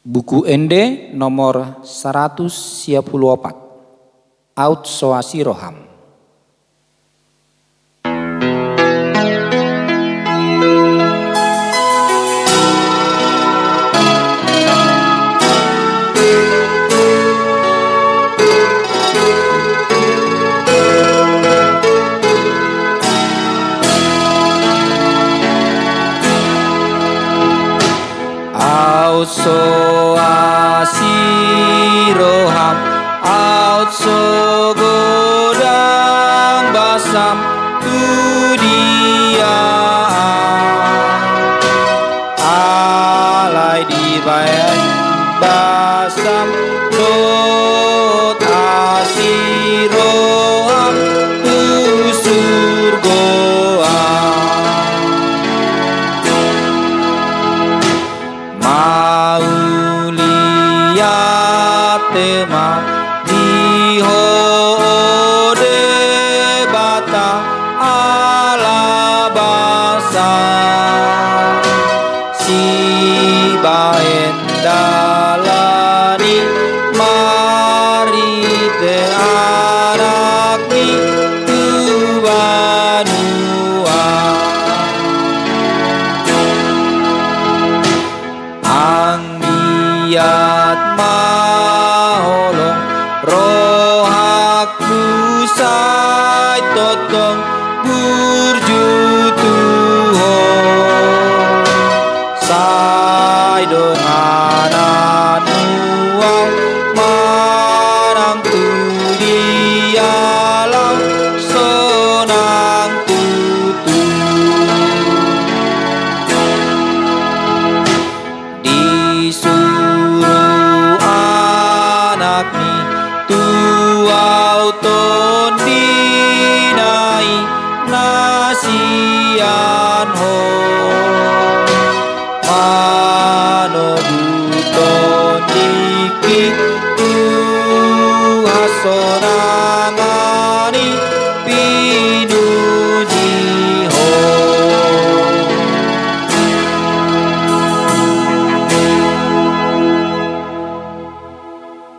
Buku Ende nomor 124. Aut Soasi Roham. Aut Soasi Roham, aut so godang basam tu dia alai di bayan basam tot asi roham tu surgoa mau lihat tema di hode bata ala basa si baen dalani mari te anak ni tuanua anggiat maholong rohaku sai totong burjutuho sai donganan uang marang tu dialau sonang tutu disuruh anak ni tu auto